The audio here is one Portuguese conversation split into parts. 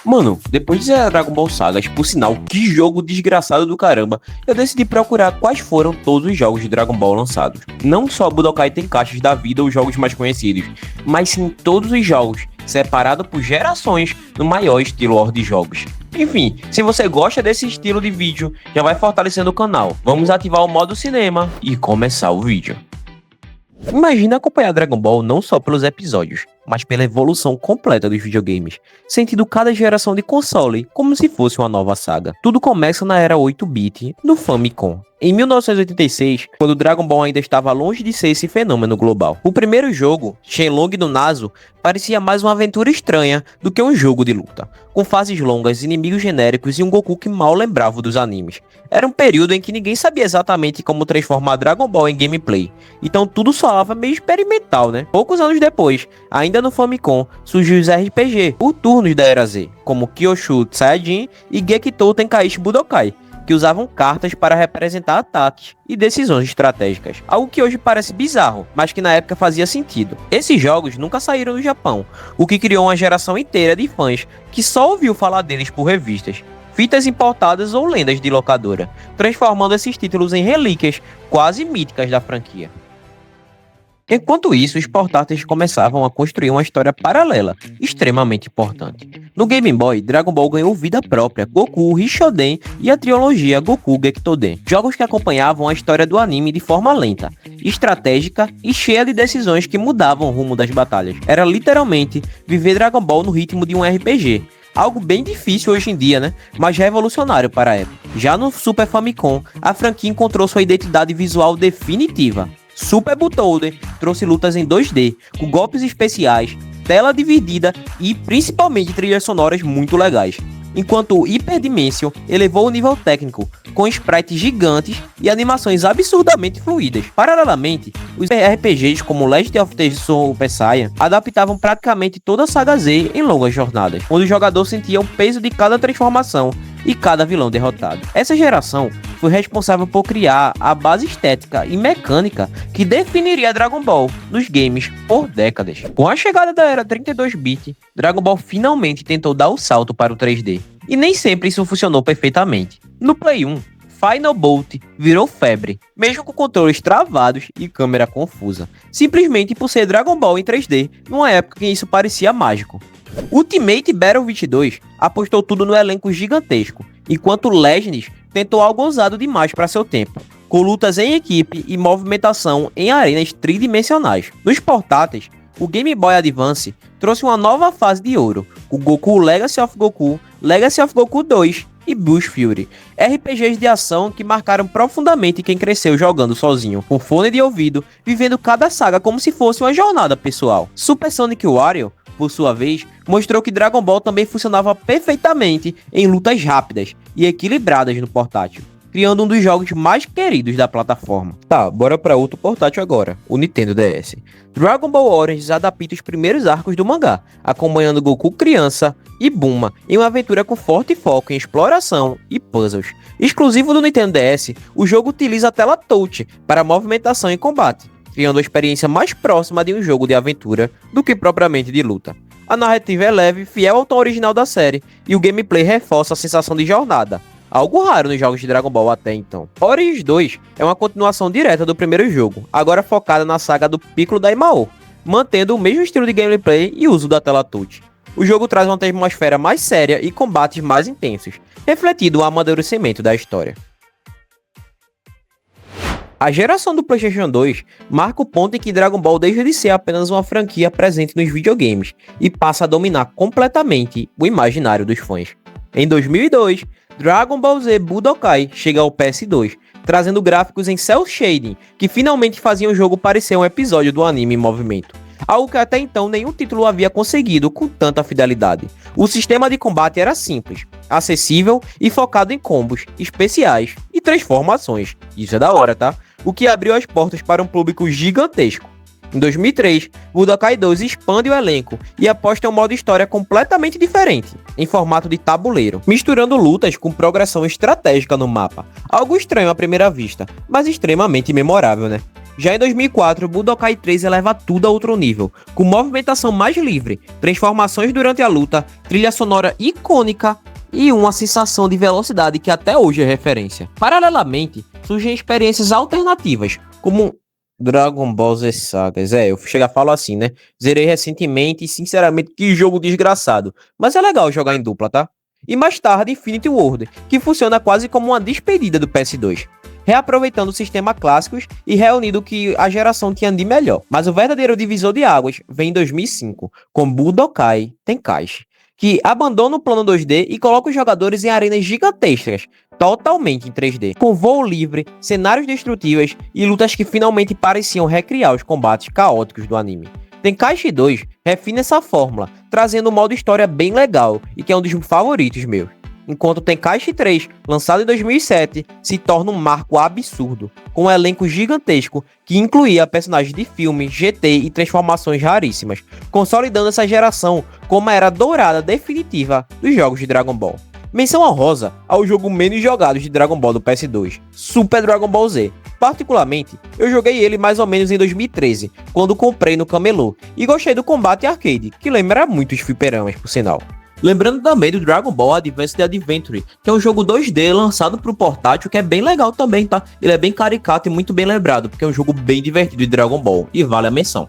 Mano, depois de zerar Dragon Ball Sagas, por sinal, que jogo desgraçado do caramba, eu decidi procurar quais foram todos os jogos de Dragon Ball lançados. Não só Budokai Tenkaichi da vida, os jogos mais conhecidos, mas sim todos os jogos, separados por gerações no maior estilo War de jogos. Enfim, se você gosta desse estilo de vídeo, já vai fortalecendo o canal. Vamos ativar o modo cinema e começar o vídeo. Imagina acompanhar Dragon Ball não só pelos episódios, mas pela evolução completa dos videogames, sentindo cada geração de console como se fosse uma nova saga. Tudo começa na era 8-bit, no Famicom. Em 1986, quando Dragon Ball ainda estava longe de ser esse fenômeno global. O primeiro jogo, Shenlong no Naso, parecia mais uma aventura estranha do que um jogo de luta, com fases longas, inimigos genéricos e um Goku que mal lembrava dos animes. Era um período em que ninguém sabia exatamente como transformar Dragon Ball em gameplay, então tudo soava meio experimental, né? Poucos anos depois, ainda no Famicom, surgiu os RPG, por turnos da Era Z, como Kyoshu Saiyajin e Gekitou Tenkaichi Budokai, que usavam cartas para representar ataques e decisões estratégicas. Algo que hoje parece bizarro, mas que na época fazia sentido. Esses jogos nunca saíram do Japão, o que criou uma geração inteira de fãs que só ouviu falar deles por revistas, fitas importadas ou lendas de locadora, transformando esses títulos em relíquias quase míticas da franquia. Enquanto isso, os portáteis começavam a construir uma história paralela, extremamente importante. No Game Boy, Dragon Ball ganhou vida própria, Goku, Rishoden e a trilogia Goku Gekitoden. Jogos que acompanhavam a história do anime de forma lenta, estratégica e cheia de decisões que mudavam o rumo das batalhas. Era literalmente viver Dragon Ball no ritmo de um RPG. Algo bem difícil hoje em dia, né? Mas revolucionário para a época. Já no Super Famicom, a franquia encontrou sua identidade visual definitiva. Super Butoden trouxe lutas em 2D, com golpes especiais, tela dividida e principalmente trilhas sonoras muito legais. Enquanto o Hyper Dimension elevou o nível técnico, com sprites gigantes e animações absurdamente fluídas. Paralelamente, os RPGs como Legend of the Super Saiyan adaptavam praticamente toda a saga Z em longas jornadas, onde o jogador sentia o peso de cada transformação e cada vilão derrotado. Essa geração foi responsável por criar a base estética e mecânica que definiria Dragon Ball nos games por décadas. Com a chegada da era 32-bit, Dragon Ball finalmente tentou dar o salto para o 3D. E nem sempre isso funcionou perfeitamente. No Play 1, Final Bolt virou febre, mesmo com controles travados e câmera confusa, simplesmente por ser Dragon Ball em 3D, numa época que isso parecia mágico. Ultimate Battle 22 apostou tudo no elenco gigantesco, enquanto Legends tentou algo ousado demais para seu tempo, com lutas em equipe e movimentação em arenas tridimensionais. Nos portáteis, o Game Boy Advance trouxe uma nova fase de ouro, com Goku Legacy of Goku 2 e Bush Fury, RPGs de ação que marcaram profundamente quem cresceu jogando sozinho, com fone de ouvido, vivendo cada saga como se fosse uma jornada pessoal. Super Sonic Warrior, por sua vez, mostrou que Dragon Ball também funcionava perfeitamente em lutas rápidas e equilibradas no portátil, criando um dos jogos mais queridos da plataforma. Tá, bora pra outro portátil agora, o Nintendo DS. Dragon Ball Origins adapta os primeiros arcos do mangá, acompanhando Goku criança e Bulma em uma aventura com forte foco em exploração e puzzles. Exclusivo do Nintendo DS, o jogo utiliza a tela touch para movimentação e combate, criando a experiência mais próxima de um jogo de aventura do que propriamente de luta. A narrativa é leve, fiel ao tom original da série, e o gameplay reforça a sensação de jornada, algo raro nos jogos de Dragon Ball até então. Origins 2 é uma continuação direta do primeiro jogo, agora focada na saga do Piccolo Daimao, mantendo o mesmo estilo de gameplay e uso da tela touch. O jogo traz uma atmosfera mais séria e combates mais intensos, refletindo o amadurecimento da história. A geração do PlayStation 2 marca o ponto em que Dragon Ball deixa de ser apenas uma franquia presente nos videogames e passa a dominar completamente o imaginário dos fãs. Em 2002, Dragon Ball Z Budokai chega ao PS2, trazendo gráficos em cel shading que finalmente faziam o jogo parecer um episódio do anime em movimento. Algo que até então nenhum título havia conseguido com tanta fidelidade. O sistema de combate era simples, acessível e focado em combos, especiais e transformações. Isso é da hora, tá? O que abriu as portas para um público gigantesco. Em 2003, Budokai 2 expande o elenco e aposta em um modo história completamente diferente, em formato de tabuleiro, misturando lutas com progressão estratégica no mapa. Algo estranho à primeira vista, mas extremamente memorável, né? Já em 2004, Budokai 3 eleva tudo a outro nível, com movimentação mais livre, transformações durante a luta, trilha sonora icônica e uma sensação de velocidade que até hoje é referência. Paralelamente, surgem experiências alternativas, como Dragon Ball Z Sagas. Eu chego a falar assim, né? Zerei recentemente e, sinceramente, que jogo desgraçado. Mas é legal jogar em dupla, tá? E mais tarde, Infinity World, que funciona quase como uma despedida do PS2. Reaproveitando os sistemas clássicos e reunindo o que a geração tinha de melhor. Mas o verdadeiro divisor de águas vem em 2005, com Budokai Tenkaichi, que abandona o plano 2D e coloca os jogadores em arenas gigantescas, totalmente em 3D, com voo livre, cenários destrutíveis e lutas que finalmente pareciam recriar os combates caóticos do anime. Tenkaichi 2 refina essa fórmula, trazendo um modo história bem legal e que é um dos favoritos meus. Enquanto Tenkaichi 3, lançado em 2007, se torna um marco absurdo, com um elenco gigantesco que incluía personagens de filme, GT e transformações raríssimas, consolidando essa geração como a era dourada definitiva dos jogos de Dragon Ball. Menção honrosa ao jogo menos jogado de Dragon Ball do PS2, Super Dragon Ball Z. Particularmente, eu joguei ele mais ou menos em 2013, quando comprei no camelô, e gostei do combate arcade, que lembra muito os fliperamas, por sinal. Lembrando também do Dragon Ball Advanced Adventure, que é um jogo 2D lançado pro portátil, que é bem legal também, tá? Ele é bem caricato e muito bem lembrado, porque é um jogo bem divertido de Dragon Ball, e vale a menção.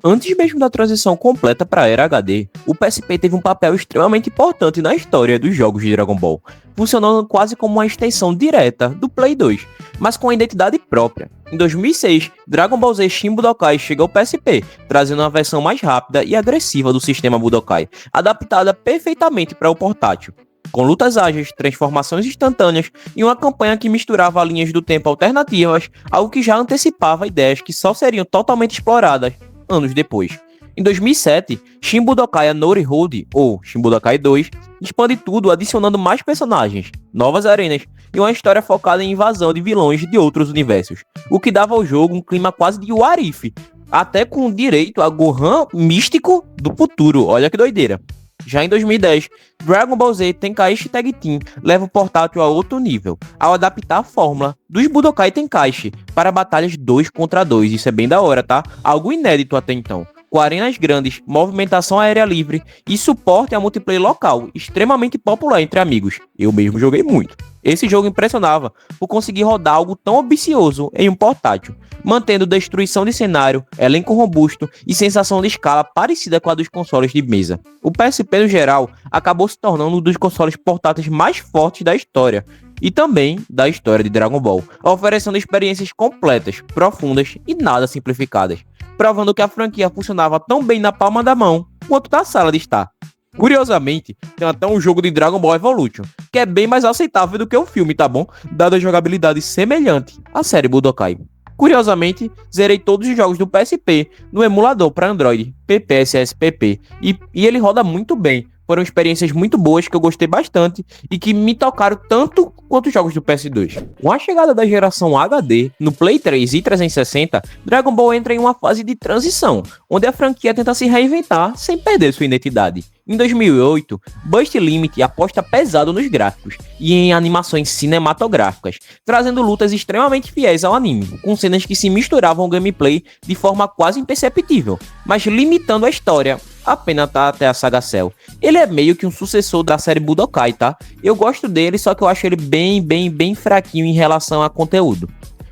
Antes mesmo da transição completa para a era HD, o PSP teve um papel extremamente importante na história dos jogos de Dragon Ball, funcionando quase como uma extensão direta do Play 2, mas com a identidade própria. Em 2006, Dragon Ball Z Shin Budokai chega ao PSP, trazendo uma versão mais rápida e agressiva do sistema Budokai, adaptada perfeitamente para o portátil. Com lutas ágeis, transformações instantâneas e uma campanha que misturava linhas do tempo alternativas, algo que já antecipava ideias que só seriam totalmente exploradas anos depois. Em 2007, Shin Budokai Anori Road, ou Shin Budokai 2, expande tudo adicionando mais personagens, novas arenas e uma história focada em invasão de vilões de outros universos, o que dava ao jogo um clima quase de What If, até com direito a Gohan místico do futuro, olha que doideira. Já em 2010, Dragon Ball Z Tenkaichi Tag Team leva o portátil a outro nível, ao adaptar a fórmula dos Budokai Tenkaichi para batalhas 2 contra 2, isso é bem da hora, tá? Algo inédito até então, com arenas grandes, movimentação aérea livre e suporte a multiplayer local, extremamente popular entre amigos. Eu mesmo joguei muito. Esse jogo impressionava por conseguir rodar algo tão ambicioso em um portátil, mantendo destruição de cenário, elenco robusto e sensação de escala parecida com a dos consoles de mesa. O PSP, no geral, acabou se tornando um dos consoles portáteis mais fortes da história, e também da história de Dragon Ball, oferecendo experiências completas, profundas e nada simplificadas, provando que a franquia funcionava tão bem na palma da mão quanto na sala de estar. Curiosamente, tem até um jogo de Dragon Ball Evolution, que é bem mais aceitável do que o filme, tá bom? Dada a jogabilidade semelhante à série Budokai. Curiosamente, zerei todos os jogos do PSP no emulador para Android, PPSSPP, e ele roda muito bem. Foram experiências muito boas que eu gostei bastante e que me tocaram tanto quanto os jogos do PS2. Com a chegada da geração HD no Play 3 e 360, Dragon Ball entra em uma fase de transição, onde a franquia tenta se reinventar sem perder sua identidade. Em 2008, Burst Limit aposta pesado nos gráficos e em animações cinematográficas, trazendo lutas extremamente fiéis ao anime, com cenas que se misturavam ao gameplay de forma quase imperceptível, mas limitando a história apenas até a saga Cell. Ele é meio que um sucessor da série Budokai, tá? Eu gosto dele, só que eu acho ele bem fraquinho em relação a conteúdo.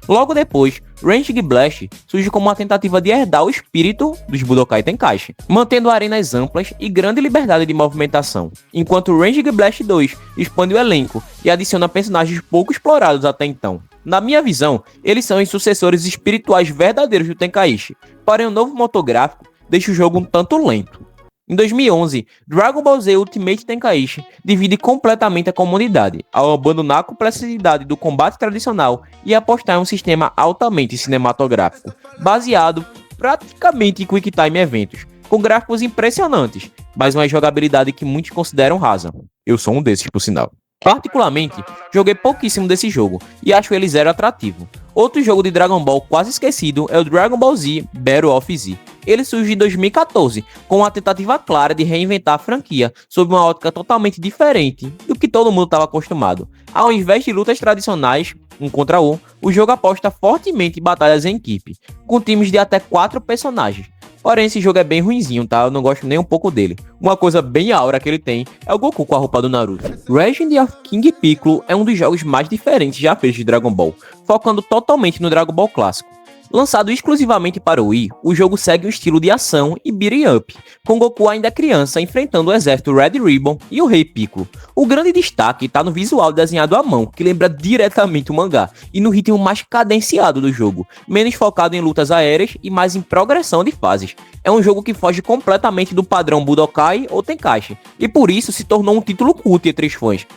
Logo depois, Ranging Blast surge como uma tentativa de herdar o espírito dos Budokai Tenkaichi, mantendo arenas amplas e grande liberdade de movimentação, enquanto Ranging Blast 2 expande o elenco e adiciona personagens pouco explorados até então. Na minha visão, eles são os sucessores espirituais verdadeiros do Tenkaichi, porém o novo motor gráfico deixa o jogo um tanto lento. Em 2011, Dragon Ball Z Ultimate Tenkaichi divide completamente a comunidade, ao abandonar a complexidade do combate tradicional e apostar em um sistema altamente cinematográfico, baseado praticamente em Quick Time eventos, com gráficos impressionantes, mas uma jogabilidade que muitos consideram rasa. Eu sou um desses, por sinal. Particularmente, joguei pouquíssimo desse jogo e acho ele zero atrativo. Outro jogo de Dragon Ball quase esquecido é o Dragon Ball Z Battle of Z. Ele surge em 2014, com uma tentativa clara de reinventar a franquia sob uma ótica totalmente diferente do que todo mundo estava acostumado. Ao invés de lutas tradicionais, 1 contra 1, o jogo aposta fortemente em batalhas em equipe, com times de até 4 personagens. Porém, esse jogo é bem ruinzinho, tá? Eu não gosto nem um pouco dele. Uma coisa bem aura que ele tem é o Goku com a roupa do Naruto. Legend of King Piccolo é um dos jogos mais diferentes já feitos de Dragon Ball, focando totalmente no Dragon Ball clássico. Lançado exclusivamente para o Wii, o jogo segue um estilo de ação e beat'em up, com Goku ainda criança enfrentando o exército Red Ribbon e o Rei Piccolo. O grande destaque está no visual desenhado à mão, que lembra diretamente o mangá, e no ritmo mais cadenciado do jogo, menos focado em lutas aéreas e mais em progressão de fases. É um jogo que foge completamente do padrão Budokai ou Tenkaichi, e por isso se tornou um título cult entre os fãs.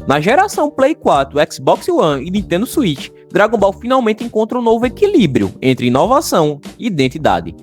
Na geração Play 4, Xbox One e Nintendo Switch, Dragon Ball finalmente encontra um novo equilíbrio entre inovação e identidade.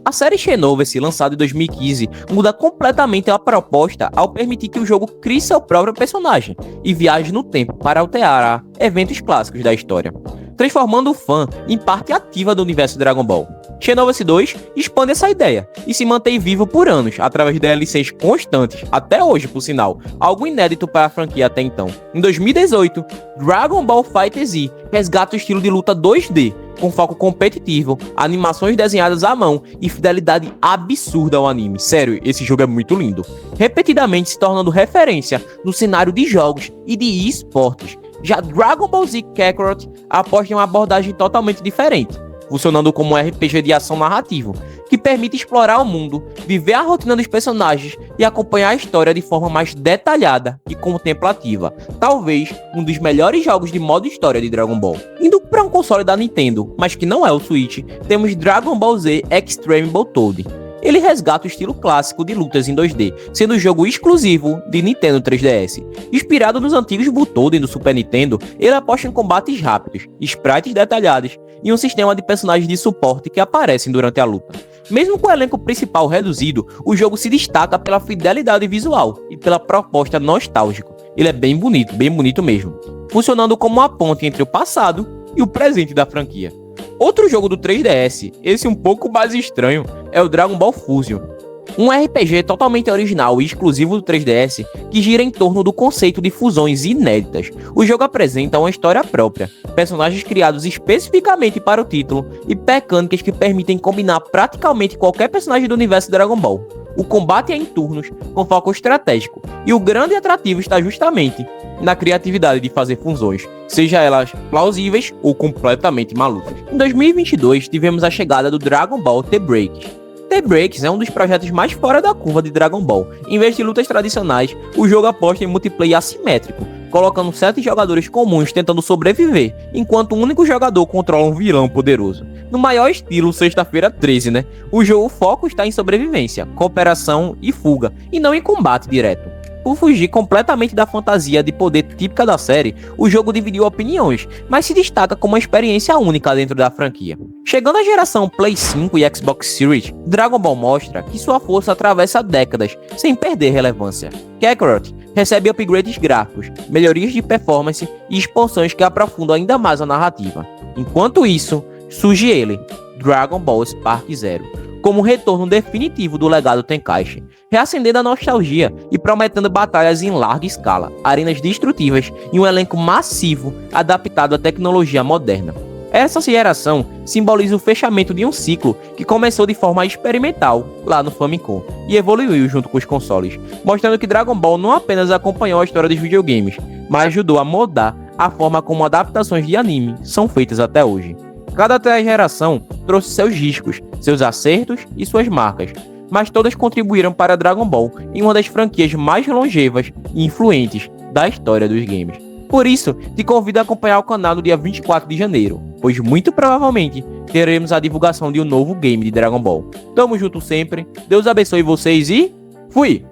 A série Xenoverse, lançada em 2015, muda completamente a proposta ao permitir que o jogo crie seu próprio personagem e viaje no tempo para alterar eventos clássicos da história, transformando o fã em parte ativa do universo Dragon Ball. Xenoverse 2 expande essa ideia e se mantém vivo por anos, através de DLCs constantes, até hoje por sinal, algo inédito para a franquia até então. Em 2018, Dragon Ball FighterZ resgata o estilo de luta 2D, com foco competitivo, animações desenhadas à mão e fidelidade absurda ao anime. Sério, esse jogo é muito lindo. Repetidamente se tornando referência no cenário de jogos e de esportes. Já Dragon Ball Z Kakarot aposta em uma abordagem totalmente diferente, funcionando como um RPG de ação narrativo, que permite explorar o mundo, viver a rotina dos personagens e acompanhar a história de forma mais detalhada e contemplativa. Talvez um dos melhores jogos de modo história de Dragon Ball. Indo para um console da Nintendo, mas que não é o Switch, temos Dragon Ball Z Extreme Battletoad. Ele resgata o estilo clássico de lutas em 2D, sendo um jogo exclusivo de Nintendo 3DS. Inspirado nos antigos Butoden do Super Nintendo, ele aposta em combates rápidos, sprites detalhados e um sistema de personagens de suporte que aparecem durante a luta. Mesmo com o elenco principal reduzido, o jogo se destaca pela fidelidade visual e pela proposta nostálgica. Ele é bem bonito mesmo, funcionando como uma ponte entre o passado e o presente da franquia. Outro jogo do 3DS, esse um pouco mais estranho, é o Dragon Ball Fusion. Um RPG totalmente original e exclusivo do 3DS que gira em torno do conceito de fusões inéditas. O jogo apresenta uma história própria, personagens criados especificamente para o título e mecânicas que permitem combinar praticamente qualquer personagem do universo Dragon Ball. O combate é em turnos, com foco estratégico, e o grande atrativo está justamente na criatividade de fazer fusões, seja elas plausíveis ou completamente malucas. Em 2022, tivemos a chegada do Dragon Ball The Breaks. The Breaks é um dos projetos mais fora da curva de Dragon Ball. Em vez de lutas tradicionais, o jogo aposta em multiplayer assimétrico, colocando 7 jogadores comuns tentando sobreviver, enquanto um único jogador controla um vilão poderoso. No maior estilo Sexta-feira 13, né? O foco está em sobrevivência, cooperação e fuga, e não em combate direto. Por fugir completamente da fantasia de poder típica da série, o jogo dividiu opiniões, mas se destaca como uma experiência única dentro da franquia. Chegando à geração Play 5 e Xbox Series, Dragon Ball mostra que sua força atravessa décadas, sem perder relevância. Kakarot recebe upgrades gráficos, melhorias de performance e expansões que aprofundam ainda mais a narrativa. Enquanto isso, surge ele, Dragon Ball Spark Zero, como um retorno definitivo do legado Tenkaichi, reacendendo a nostalgia e prometendo batalhas em larga escala, arenas destrutivas e um elenco massivo adaptado à tecnologia moderna. Essa geração simboliza o fechamento de um ciclo que começou de forma experimental lá no Famicom e evoluiu junto com os consoles, mostrando que Dragon Ball não apenas acompanhou a história dos videogames, mas ajudou a moldar a forma como adaptações de anime são feitas até hoje. Cada geração trouxe seus riscos, seus acertos e suas marcas, mas todas contribuíram para Dragon Ball em uma das franquias mais longevas e influentes da história dos games. Por isso, te convido a acompanhar o canal no dia 24 de janeiro, pois muito provavelmente teremos a divulgação de um novo game de Dragon Ball. Tamo junto sempre, Deus abençoe vocês e fui!